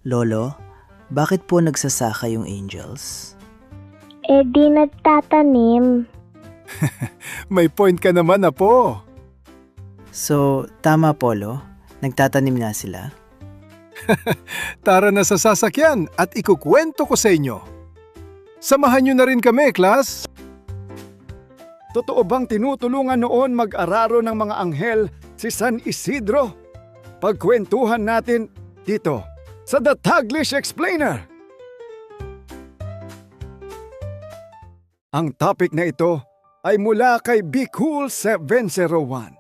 Lolo, bakit po nagsasaka yung angels? Di nagtatanim. May point ka naman, Apo. So, tama po, Lo. Nagtatanim nga sila. Tara na sa sasakyan at ikukwento ko sa inyo. Samahan nyo na rin kami, class. Totoo bang tinutulungan noon mag-araro ng mga anghel si San Isidro? Pagkwentuhan natin dito sa The Taglish Explainer. Ang topic na ito ay mula kay BeCool701.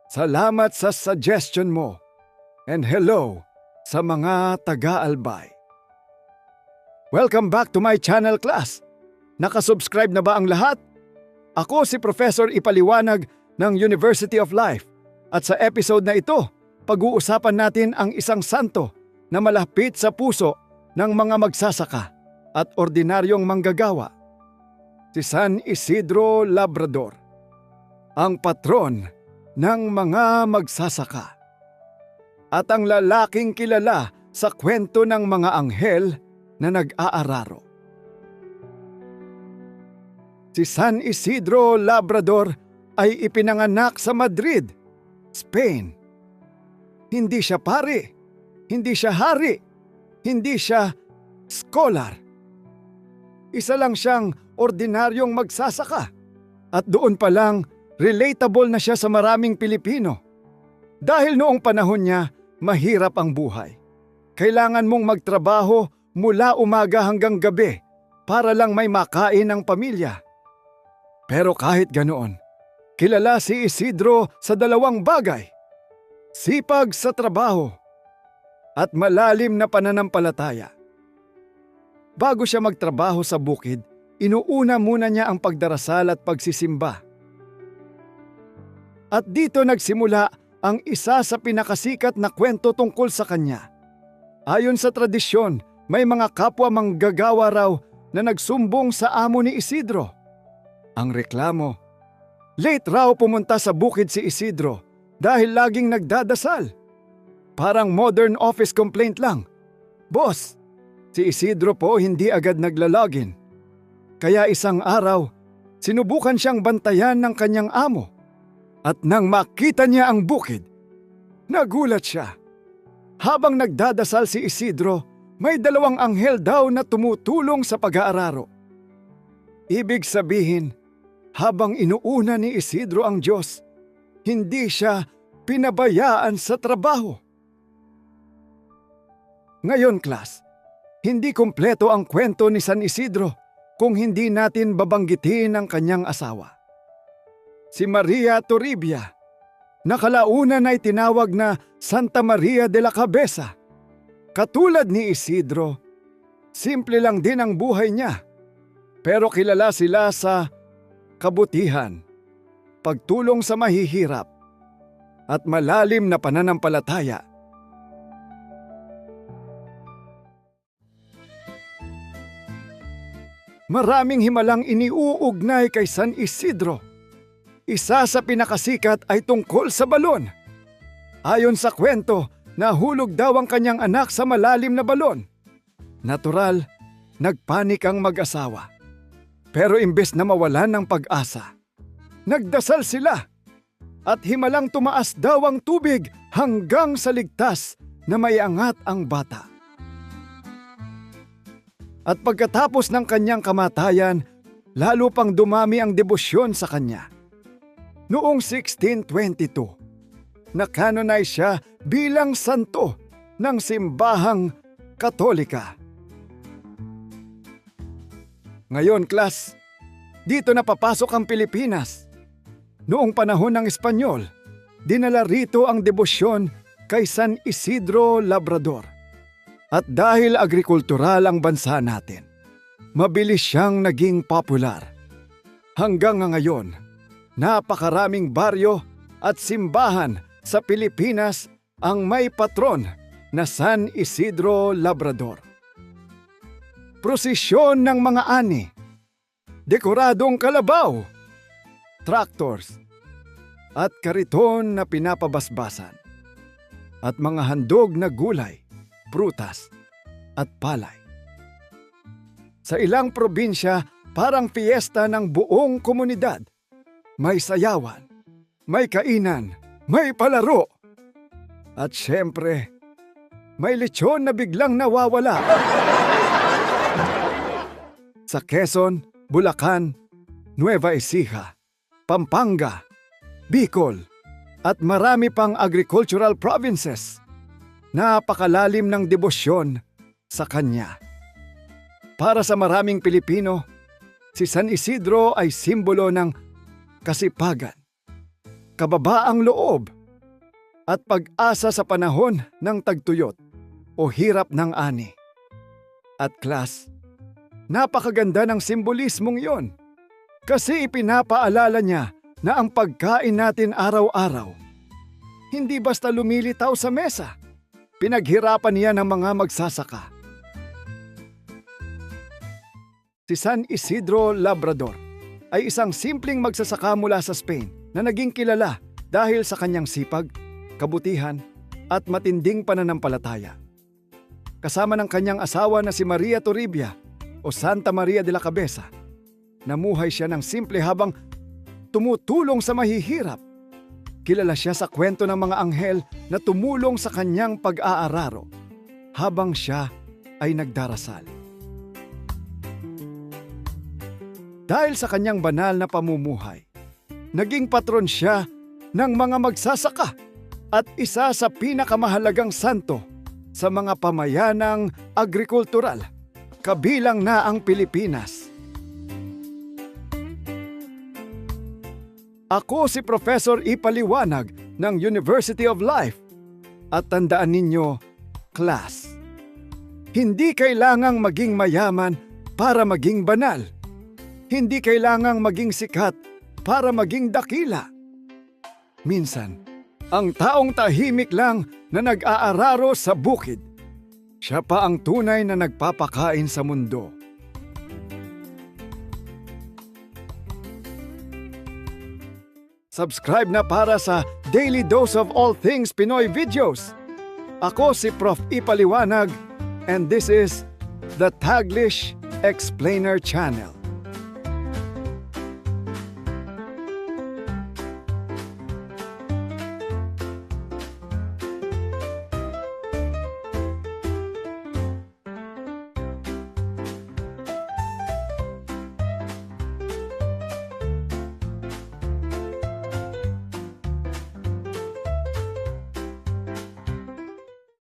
Salamat sa suggestion mo. And hello sa mga taga-Albay. Welcome back to my channel, class. Nakasubscribe na ba ang lahat? Ako si Professor Ipaliwanag ng University of Life at sa episode na ito, pag-uusapan natin ang isang santo na malapit sa puso ng mga magsasaka at ordinaryong manggagawa. Si San Isidro Labrador, ang patron ng mga magsasaka. At ang lalaking kilala sa kwento ng mga anghel na nag-aararo. Si San Isidro Labrador ay ipinanganak sa Madrid, Spain. Hindi siya pari, hindi siya hari, hindi siya scholar. Isa lang siyang ordinaryong magsasaka at doon pa lang relatable na siya sa maraming Pilipino. Dahil noong panahon niya, mahirap ang buhay. Kailangan mong magtrabaho mula umaga hanggang gabi para lang may makain ng pamilya. Pero kahit ganoon, kilala si Isidro sa dalawang bagay: sipag sa trabaho at malalim na pananampalataya. Bago siya magtrabaho sa bukid, inuuna muna niya ang pagdarasal at pagsisimba. At dito nagsimula ang isa sa pinakasikat na kwento tungkol sa kanya. Ayon sa tradisyon, may mga kapwa manggagawa raw na nagsumbong sa amo ni Isidro. Ang reklamo, late raw pumunta sa bukid si Isidro dahil laging nagdadasal. Parang modern office complaint lang. Boss, si Isidro po hindi agad naglalogin. Kaya isang araw, sinubukan siyang bantayan ng kanyang amo. At nang makita niya ang bukid, nagulat siya. Habang nagdadasal si Isidro, may dalawang anghel daw na tumutulong sa pag-aararo. Ibig sabihin, habang inuuna ni Isidro ang Diyos, hindi siya pinabayaan sa trabaho. Ngayon, class, hindi kumpleto ang kwento ni San Isidro kung hindi natin babanggitin ang kanyang asawa. Si Maria Toribia, nakalaunan ay tinawag na Santa Maria de la Cabeza. Katulad ni Isidro, simple lang din ang buhay niya. Pero kilala sila sa kabutihan, pagtulong sa mahihirap, at malalim na pananampalataya. Maraming himalang iniuugnay kay San Isidro. Isa sa pinakasikat ay tungkol sa balon. Ayon sa kwento, nahulog daw ang kanyang anak sa malalim na balon. Natural, nagpanik ang mag-asawa. Pero imbes na mawalan ng pag-asa, nagdasal sila at himalang tumaas daw ang tubig hanggang sa ligtas na may angat ang bata. At pagkatapos ng kanyang kamatayan, lalo pang dumami ang debosyon sa kanya. Noong 1622, na-canonize siya bilang santo ng simbahang Katolika. Ngayon, class, dito na papasok ang Pilipinas. Noong panahon ng Espanyol, dinala rito ang debosyon kay San Isidro Labrador. At dahil agrikultural ang bansa natin, mabilis siyang naging popular. Hanggang ngayon, napakaraming baryo at simbahan sa Pilipinas ang may patron na San Isidro Labrador. Prosesyon ng mga ani, dekoradong kalabaw, tractors, at kariton na pinapabasbasan, at mga handog na gulay, prutas at palay. Sa ilang probinsya, parang fiesta ng buong komunidad. May sayawan, may kainan, may palaro. At syempre, may lechon na biglang nawawala. Sa Quezon, Bulacan, Nueva Ecija, Pampanga, Bicol, at marami pang agricultural provinces, napakalalim ng debosyon sa kanya. Para sa maraming Pilipino, si San Isidro ay simbolo ng kasipagan, kababaang loob, at pag-asa sa panahon ng tagtuyot o hirap ng ani. At class, napakaganda ng simbolismong yon kasi ipinapaalala niya na ang pagkain natin araw-araw hindi basta lumilitaw sa mesa. Pinaghirapan niya ng mga magsasaka. Si San Isidro Labrador ay isang simpleng magsasaka mula sa Spain na naging kilala dahil sa kanyang sipag, kabutihan at matinding pananampalataya. Kasama ng kanyang asawa na si Maria Toribia o Santa Maria de la Cabeza, namuhay siya ng simple habang tumutulong sa mahihirap. Kilala siya sa kwento ng mga anghel na tumulong sa kanyang pag-aararo habang siya ay nagdarasal. Dahil sa kanyang banal na pamumuhay, naging patron siya ng mga magsasaka at isa sa pinakamahalagang santo sa mga pamayanang agrikultural, kabilang na ang Pilipinas. Ako si Professor Ipaliwanag ng University of Life. At tandaan ninyo, class, hindi kailangang maging mayaman para maging banal. Hindi kailangang maging sikat para maging dakila. Minsan, ang taong tahimik lang na nag-aararo sa bukid, siya pa ang tunay na nagpapakain sa mundo. Subscribe na para sa Daily Dose of All Things Pinoy videos. Ako si Prof. Ipaliwanag and this is the Taglish Explainer Channel.